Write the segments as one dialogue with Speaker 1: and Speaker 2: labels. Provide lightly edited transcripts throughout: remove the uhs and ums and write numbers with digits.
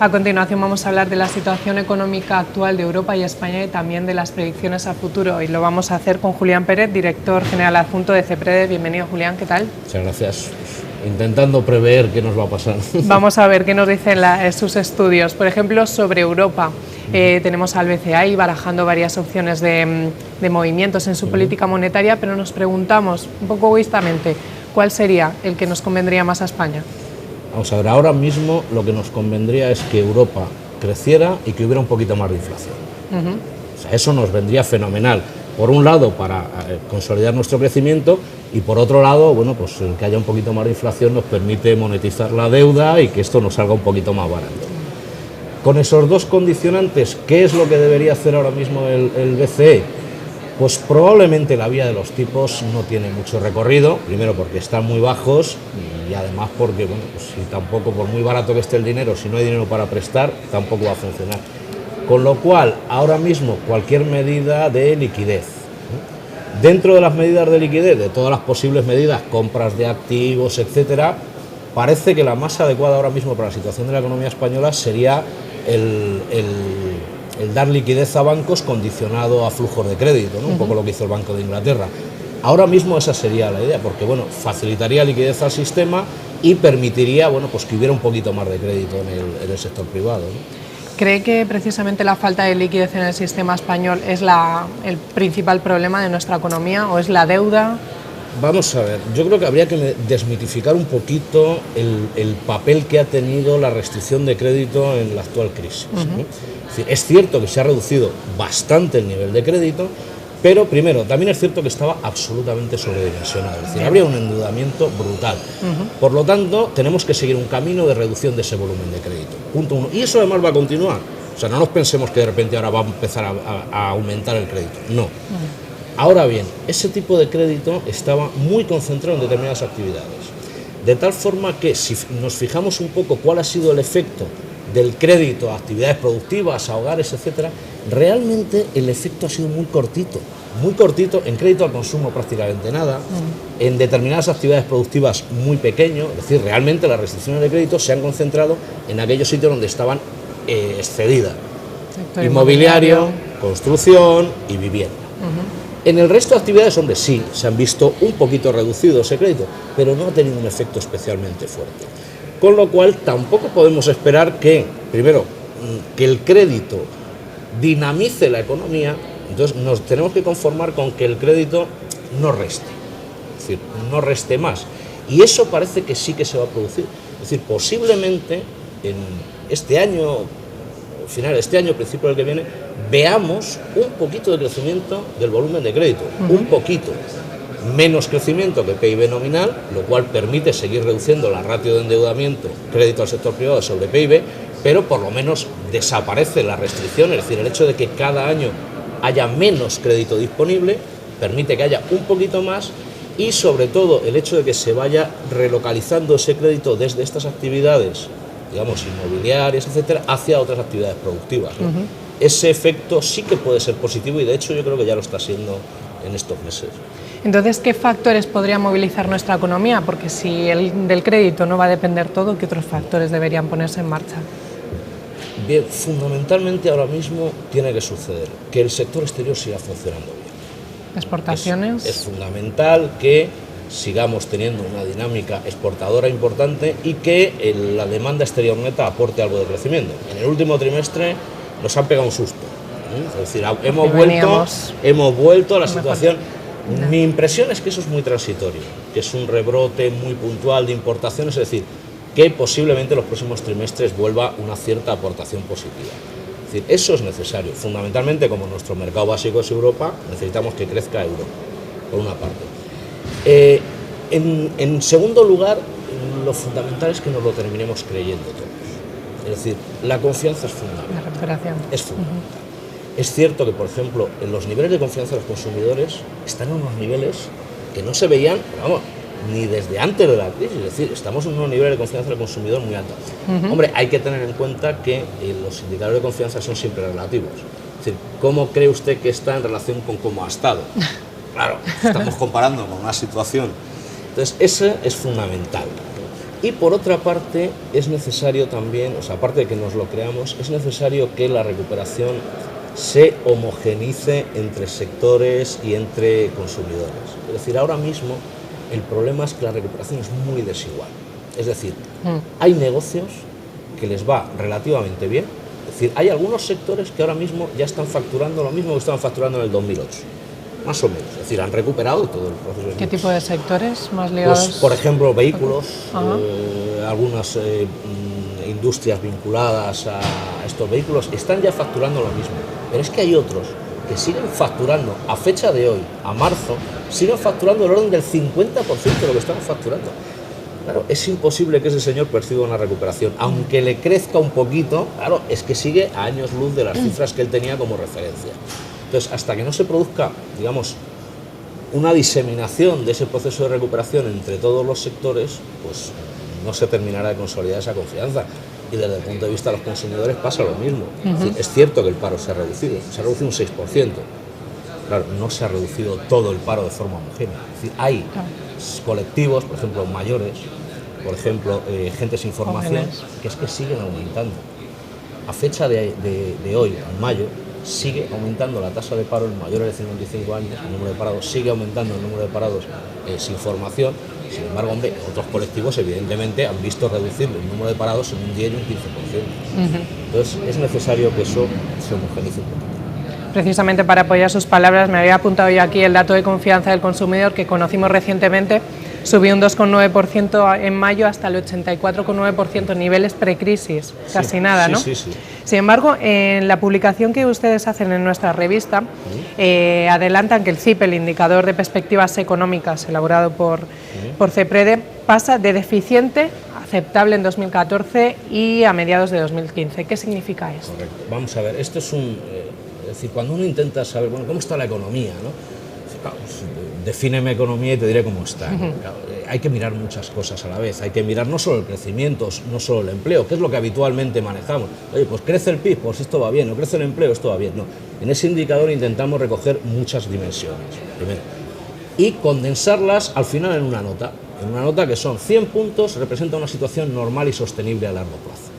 Speaker 1: A continuación vamos a hablar de la situación económica actual de Europa y España y también de las predicciones a futuro. Y lo vamos a hacer con Julián Pérez, director general adjunto de CEPREDE. Bienvenido, Julián, ¿qué tal?
Speaker 2: Muchas gracias. Intentando prever qué nos va a pasar.
Speaker 1: Vamos a ver qué nos dicen sus estudios. Por ejemplo, sobre Europa. Tenemos al BCE ahí barajando varias opciones de movimientos en su política monetaria, pero nos preguntamos, un poco egoístamente, ¿cuál sería el que nos convendría más a España?
Speaker 2: Vamos a ver, ahora mismo lo que nos convendría es que Europa creciera y que hubiera un poquito más de inflación. O sea, eso nos vendría fenomenal. Por un lado, para consolidar nuestro crecimiento, y por otro lado, bueno, pues el que haya un poquito más de inflación nos permite monetizar la deuda y que esto nos salga un poquito más barato. Con esos dos condicionantes, ¿qué es lo que debería hacer ahora mismo el BCE? Pues probablemente la vía de los tipos no tiene mucho recorrido, primero porque están muy bajos y además porque, bueno, pues si tampoco, por muy barato que esté el dinero, si no hay dinero para prestar, tampoco va a funcionar. Con lo cual, ahora mismo, cualquier medida de liquidez. Dentro de las medidas de liquidez, de todas las posibles medidas, compras de activos, etcétera, parece que la más adecuada ahora mismo para la situación de la economía española sería el dar liquidez a bancos condicionado a flujos de crédito, ¿no? Un poco lo que hizo el Banco de Inglaterra. Ahora mismo esa sería la idea, porque bueno, facilitaría liquidez al sistema y permitiría, bueno, pues que hubiera un poquito más de crédito en el sector privado, ¿no?
Speaker 1: ¿Cree que precisamente la falta de liquidez en el sistema español es el principal problema de nuestra economía o es la deuda?
Speaker 2: Vamos a ver, yo creo que habría que desmitificar un poquito el papel que ha tenido la restricción de crédito en la actual crisis, ¿no? Es cierto que se ha reducido bastante el nivel de crédito, pero primero, también es cierto que estaba absolutamente sobredimensionado, es decir, habría un endeudamiento brutal. Por lo tanto, tenemos que seguir un camino de reducción de ese volumen de crédito, punto uno. Y eso además va a continuar, o sea, no nos pensemos que de repente ahora va a empezar a aumentar el crédito, no. Ahora bien, ese tipo de crédito estaba muy concentrado en determinadas actividades, de tal forma que si nos fijamos un poco cuál ha sido el efecto del crédito a actividades productivas, a hogares, etcétera, realmente el efecto ha sido muy cortito, en crédito al consumo prácticamente nada, en determinadas actividades productivas muy pequeño, es decir, realmente las restricciones de crédito se han concentrado en aquellos sitios donde estaban excedidas, inmobiliario, construcción y vivienda. En el resto de actividades, hombre, sí, se han visto un poquito reducido ese crédito, pero no ha tenido un efecto especialmente fuerte. Con lo cual, tampoco podemos esperar que, primero, que el crédito dinamice la economía, entonces nos tenemos que conformar con que el crédito no reste, es decir, no reste más. Y eso parece que sí que se va a producir. Es decir, posiblemente en este año, final de este año, principio del que viene, veamos un poquito de crecimiento del volumen de crédito, un poquito. Menos crecimiento que PIB nominal, lo cual permite seguir reduciendo la ratio de endeudamiento, crédito al sector privado sobre PIB, pero por lo menos desaparece la restricción, es decir, el hecho de que cada año haya menos crédito disponible, permite que haya un poquito más y sobre todo el hecho de que se vaya relocalizando ese crédito desde estas actividades, digamos, inmobiliarias, etcétera, hacia otras actividades productivas, ¿no? Ese efecto sí que puede ser positivo y de hecho yo creo que ya lo está siendo en estos meses.
Speaker 1: Entonces, ¿qué factores podrían movilizar nuestra economía? Porque si del crédito no va a depender todo, ¿qué otros factores deberían ponerse en marcha?
Speaker 2: Bien, fundamentalmente ahora mismo tiene que suceder que el sector exterior siga funcionando bien.
Speaker 1: ¿Exportaciones?
Speaker 2: Es fundamental que sigamos teniendo una dinámica exportadora importante y que la demanda exterior neta aporte algo de crecimiento. En el último trimestre nos han pegado un susto, ¿eh? Es decir, hemos vuelto a la situación. Mi impresión es que eso es muy transitorio, que es un rebrote muy puntual de importaciones, es decir, que posiblemente en los próximos trimestres vuelva una cierta aportación positiva. Es decir, eso es necesario, fundamentalmente como nuestro mercado básico es Europa, necesitamos que crezca Europa, por una parte. En segundo lugar, lo fundamental es que nos lo terminemos creyendo todos. Es decir, la confianza es fundamental.
Speaker 1: La recuperación.
Speaker 2: Es fundamental. Es cierto que, por ejemplo, en los niveles de confianza de los consumidores están en unos niveles que no se veían, vamos, ni desde antes de la crisis, es decir, estamos en unos niveles de confianza del consumidor muy altos. Hombre, hay que tener en cuenta que los indicadores de confianza son siempre relativos. Es decir, ¿cómo cree usted que está en relación con cómo ha estado? Claro, estamos comparando con una situación. Entonces, ese es fundamental. Y por otra parte, es necesario también, o sea, aparte de que nos lo creamos, es necesario que la recuperación se homogeneice entre sectores y entre consumidores. Es decir, ahora mismo el problema es que la recuperación es muy desigual. Es decir, hay negocios que les va relativamente bien. Es decir, hay algunos sectores que ahora mismo ya están facturando lo mismo que estaban facturando en el 2008. Más o menos. Es decir, han recuperado todo el proceso.
Speaker 1: ¿Qué tipo de sectores más ligados?
Speaker 2: Pues, por ejemplo, vehículos, algunas industrias vinculadas a estos vehículos están ya facturando lo mismo. Pero es que hay otros que siguen facturando, a fecha de hoy, a marzo, siguen facturando el orden del 50% de lo que están facturando. Claro, es imposible que ese señor perciba una recuperación. Aunque le crezca un poquito, claro, es que sigue a años luz de las cifras que él tenía como referencia. Entonces, hasta que no se produzca, digamos, una diseminación de ese proceso de recuperación entre todos los sectores, pues no se terminará de consolidar esa confianza. Y desde el punto de vista de los consumidores pasa lo mismo. Es cierto que el paro se ha reducido un 6%. Claro, no se ha reducido todo el paro de forma homogénea. Es decir, hay colectivos, por ejemplo, mayores, por ejemplo, gente sin formación, que es que siguen aumentando. A fecha de hoy, en mayo, sigue aumentando la tasa de paro en mayores de 55 años, el número de parados, sigue aumentando el número de parados sin formación. Sin embargo, hombre, otros colectivos evidentemente han visto reducir el número de parados en un 10 y un 15%. Entonces es necesario que eso se homogenice un poquito.
Speaker 1: Precisamente para apoyar sus palabras, me había apuntado yo aquí el dato de confianza del consumidor que conocimos recientemente. Subió un 2,9% en mayo hasta el 84,9%, niveles precrisis, casi nada, ¿no?
Speaker 2: Sí.
Speaker 1: Sin embargo, en la publicación que ustedes hacen en nuestra revista, adelantan que el CIPE, el indicador de perspectivas económicas elaborado por CEPREDE, pasa de deficiente a aceptable en 2014 y a mediados de 2015. ¿Qué significa esto?
Speaker 2: Correcto. Vamos a ver, esto es un... es decir, cuando uno intenta saber, bueno, ¿cómo está la economía, no? Claro, pues, defíneme economía y te diré cómo está. Claro, hay que mirar muchas cosas a la vez, hay que mirar no solo el crecimiento, no solo el empleo, que es lo que habitualmente manejamos. Oye, pues crece el PIB, pues esto va bien, no crece el empleo, esto va bien. No, en ese indicador intentamos recoger muchas dimensiones, primero, y condensarlas al final en una nota que son 100 puntos, representa una situación normal y sostenible a largo plazo.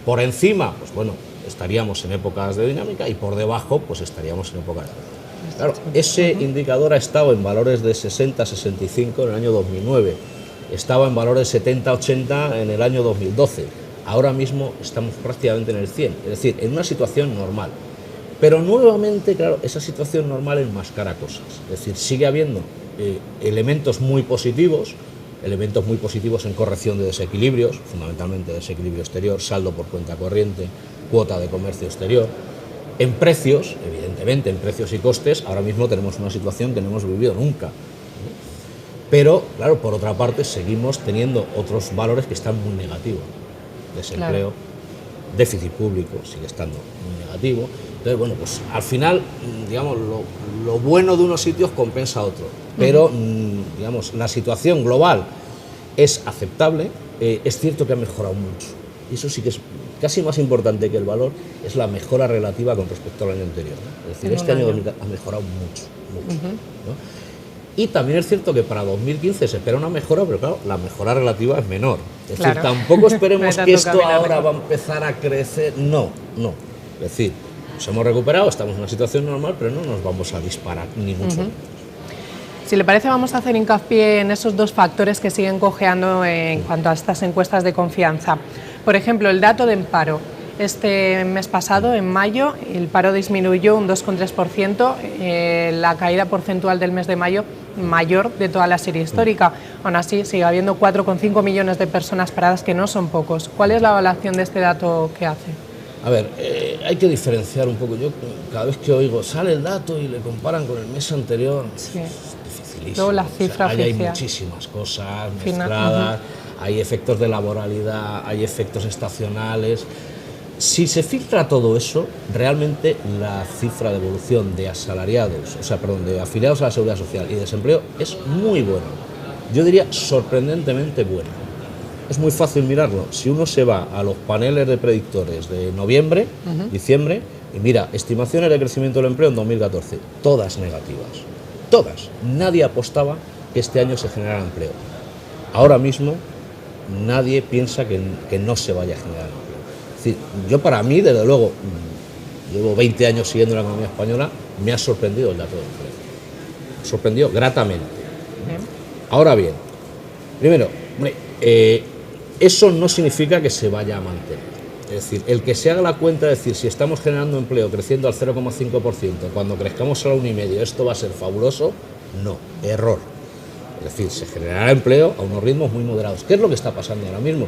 Speaker 2: Por encima, pues bueno, estaríamos en épocas de dinámica y por debajo, pues estaríamos en épocas de... Claro, ese indicador ha estado en valores de 60-65 en el año 2009, estaba en valores 70-80 en el año 2012, ahora mismo estamos prácticamente en el 100, es decir, en una situación normal. Pero nuevamente, claro, esa situación normal enmascara cosas, es decir, sigue habiendo elementos muy positivos en corrección de desequilibrios, fundamentalmente desequilibrio exterior, saldo por cuenta corriente, cuota de comercio exterior. En precios, evidentemente, en precios y costes, ahora mismo tenemos una situación que no hemos vivido nunca. Pero, claro, por otra parte, seguimos teniendo otros valores que están muy negativos. Desempleo, déficit público sigue estando muy negativo. Entonces, bueno, pues al final, digamos, lo bueno de unos sitios compensa a otros. Pero, digamos, la situación global es aceptable. Es cierto que ha mejorado mucho. Y eso sí que es casi más importante que el valor, es la mejora relativa con respecto al año anterior, ¿no? Es decir, este año ha mejorado mucho, ¿no? Y también es cierto que para 2015 se espera una mejora, pero claro, la mejora relativa es menor. Es decir, tampoco esperemos que esto ahora va a empezar a crecer. No. Es decir, nos hemos recuperado, estamos en una situación normal, pero no nos vamos a disparar, ni mucho menos.
Speaker 1: Si le parece, vamos a hacer hincapié en esos dos factores que siguen cojeando en cuanto a estas encuestas de confianza. Por ejemplo, el dato de paro. Este mes pasado, en mayo, el paro disminuyó un 2,3%, la caída porcentual del mes de mayo mayor de toda la serie histórica. Aún así, sigue habiendo 4,5 millones de personas paradas, que no son pocos. ¿Cuál es la evaluación de este dato que hace?
Speaker 2: A ver, hay que diferenciar un poco. Yo cada vez que oigo, sale el dato y le comparan con el mes anterior,
Speaker 1: sí,
Speaker 2: es dificilísimo.
Speaker 1: Luego la cifra
Speaker 2: oficial. Hay muchísimas cosas mezcladas, hay efectos de laboralidad, hay efectos estacionales. Si se filtra todo eso, realmente la cifra de evolución de asalariados, de afiliados a la Seguridad Social y desempleo es muy buena. Yo diría sorprendentemente buena. Es muy fácil mirarlo. Si uno se va a los paneles de predictores de noviembre, diciembre, y mira, estimaciones de crecimiento del empleo en 2014, todas negativas. Todas. Nadie apostaba que este año se generara empleo. Ahora mismo nadie piensa que no se vaya a generar empleo. Es decir, yo para mí, desde luego, llevo 20 años siguiendo la economía española, me ha sorprendido el dato de empleo. Me ha sorprendido gratamente. Bien. Ahora bien, primero, eso no significa que se vaya a mantener. Es decir, el que se haga la cuenta de decir si estamos generando empleo creciendo al 0,5%, cuando crezcamos al 1,5%, esto va a ser fabuloso, no, error. Es decir, se generará empleo a unos ritmos muy moderados. ¿Qué es lo que está pasando ahora mismo?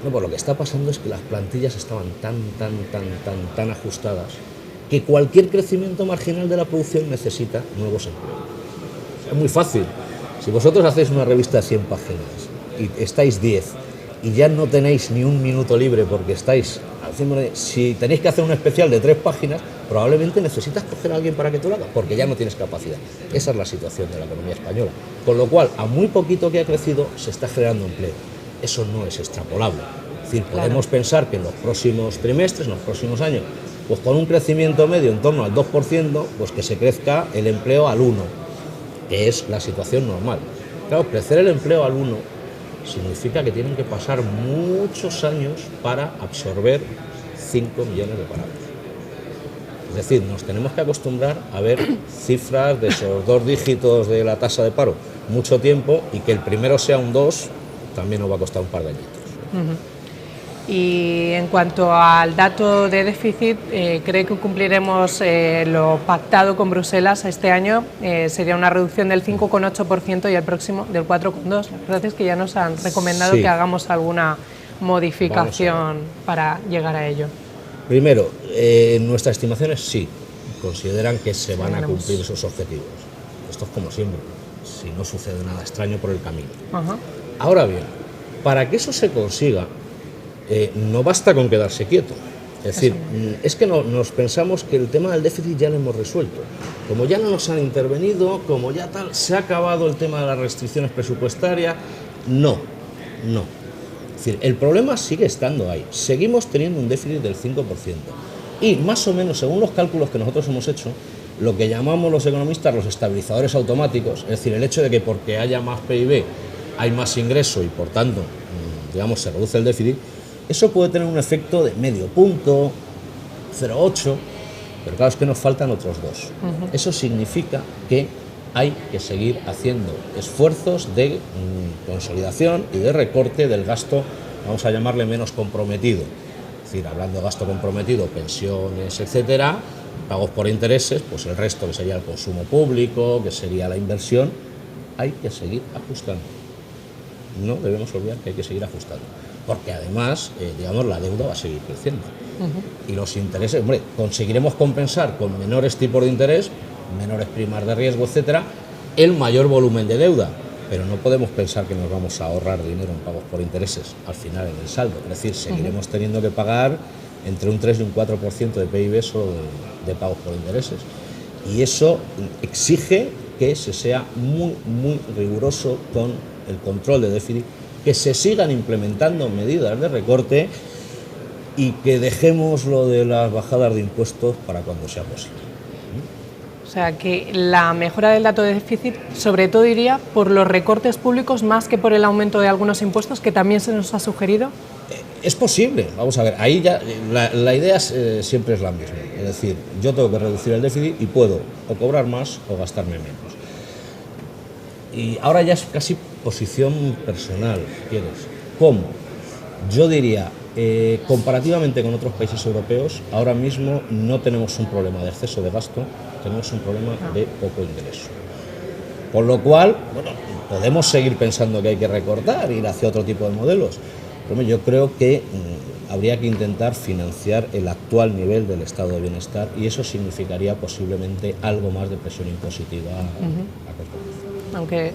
Speaker 2: No, pues lo que está pasando es que las plantillas estaban tan ajustadas que cualquier crecimiento marginal de la producción necesita nuevos empleos. O sea, es muy fácil. Si vosotros hacéis una revista de 100 páginas y estáis 10 y ya no tenéis ni un minuto libre porque estáis haciendo, si tenéis que hacer un especial de 3 páginas, probablemente necesitas coger a alguien para que tú lo hagas, porque ya no tienes capacidad. Esa es la situación de la economía española. Con lo cual, a muy poquito que ha crecido, se está generando empleo. Eso no es extrapolable. Es decir, podemos pensar que en los próximos trimestres, en los próximos años, pues con un crecimiento medio en torno al 2%, pues que se crezca el empleo al 1%, que es la situación normal. Claro, crecer el empleo al 1% significa que tienen que pasar muchos años para absorber 5 millones de parados. Es decir, nos tenemos que acostumbrar a ver cifras de esos 2 dígitos de la tasa de paro mucho tiempo, y que el primero sea un 2 también nos va a costar un par de añitos.
Speaker 1: Y en cuanto al dato de déficit, ¿cree que cumpliremos lo pactado con Bruselas este año? Sería una reducción del 5,8% y el próximo del 4,2%. La verdad es que ya nos han recomendado que hagamos alguna modificación para llegar a ello.
Speaker 2: Primero, nuestras estimaciones sí consideran que se van a cumplir esos objetivos. Esto es como siempre, si no sucede nada extraño por el camino. Ahora bien, para que eso se consiga, no basta con quedarse quieto. Es decir, es que nos pensamos que el tema del déficit ya lo hemos resuelto. Como ya no nos han intervenido, como ya tal, se ha acabado el tema de las restricciones presupuestarias. No. Es decir, el problema sigue estando ahí. Seguimos teniendo un déficit del 5%. Y más o menos, según los cálculos que nosotros hemos hecho, lo que llamamos los economistas los estabilizadores automáticos, es decir, el hecho de que porque haya más PIB hay más ingreso y por tanto, digamos, se reduce el déficit, eso puede tener un efecto de medio punto, 0,8, pero claro, es que nos faltan otros 2. Eso significa que hay que seguir haciendo esfuerzos de consolidación y de recorte del gasto, vamos a llamarle menos comprometido. Es decir, hablando de gasto comprometido, pensiones, etcétera, pagos por intereses, pues el resto que sería el consumo público, que sería la inversión, hay que seguir ajustando. No debemos olvidar que hay que seguir ajustando, porque además, digamos, la deuda va a seguir creciendo. Y los intereses, hombre, conseguiremos compensar con menores tipos de interés, menores primas de riesgo, etcétera, el mayor volumen de deuda, pero no podemos pensar que nos vamos a ahorrar dinero en pagos por intereses al final en el saldo. Es decir, seguiremos teniendo que pagar entre un 3 y un 4% de PIB solo de pagos por intereses. Y eso exige que se sea muy riguroso con el control de déficit, que se sigan implementando medidas de recorte y que dejemos lo de las bajadas de impuestos para cuando sea posible.
Speaker 1: O sea, que la mejora del dato de déficit, sobre todo iría por los recortes públicos más que por el aumento de algunos impuestos, que también se nos ha sugerido.
Speaker 2: Es posible, vamos a ver, ahí ya la idea siempre es la misma. Es decir, yo tengo que reducir el déficit y puedo o cobrar más o gastarme menos. Y ahora ya es casi posición personal, si quieres. ¿Cómo? Yo diría, comparativamente con otros países europeos, ahora mismo no tenemos un problema de exceso de gasto, tenemos un problema de poco ingreso. Con lo cual, bueno, podemos seguir pensando que hay que recortar, ir hacia otro tipo de modelos, pero yo creo que habría que intentar financiar el actual nivel del estado de bienestar, y eso significaría posiblemente algo más de presión impositiva a corto plazo.
Speaker 1: Aunque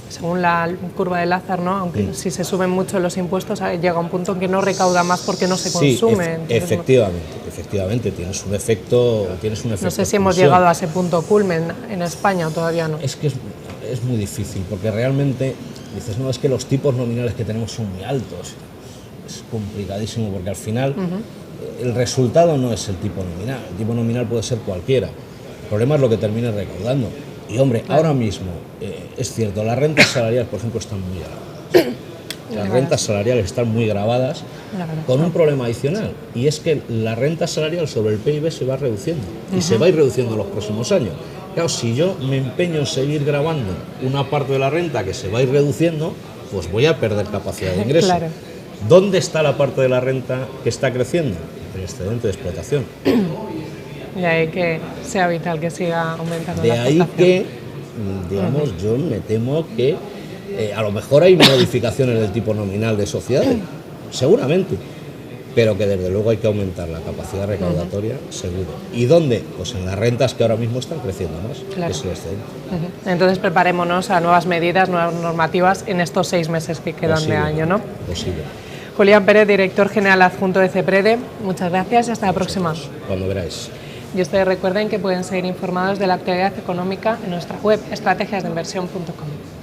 Speaker 1: según la curva de Lázaro, ¿no? Aunque si se suben mucho los impuestos, llega un punto en que no recauda más porque no se consume.
Speaker 2: Efectivamente, tienes un efecto.
Speaker 1: No sé si hemos llegado a ese punto culmen en España o todavía no.
Speaker 2: Es que es muy difícil, porque realmente dices, no, es que los tipos nominales que tenemos son muy altos. Es complicadísimo, porque al final el resultado no es el tipo nominal. El tipo nominal puede ser cualquiera. El problema es lo que termines recaudando. Y hombre, ahora mismo, es cierto, las rentas salariales, por ejemplo, están muy las rentas salariales están muy gravadas, con un problema adicional, y es que la renta salarial sobre el PIB se va reduciendo, y se va a ir reduciendo en los próximos años. Claro, si yo me empeño en seguir grabando una parte de la renta que se va a ir reduciendo, pues voy a perder capacidad de ingreso. Claro. ¿Dónde está la parte de la renta que está creciendo? El excedente de explotación.
Speaker 1: De ahí que sea vital que siga aumentando la
Speaker 2: explotación. De ahí que, digamos, yo me temo que a lo mejor hay modificaciones del tipo nominal de sociedades, seguramente, pero que desde luego hay que aumentar la capacidad recaudatoria, seguro. ¿Y dónde? Pues en las rentas que ahora mismo están creciendo más, que es el excedente.
Speaker 1: Entonces preparémonos a nuevas medidas, nuevas normativas en estos 6 meses que quedan de año, ¿no?
Speaker 2: Posible.
Speaker 1: Julián Pérez, director general adjunto de CEPREDE, muchas gracias y hasta la próxima.
Speaker 2: Cuando veráis.
Speaker 1: Y ustedes recuerden que pueden seguir informados de la actualidad económica en nuestra web estrategiasdeinversión.com.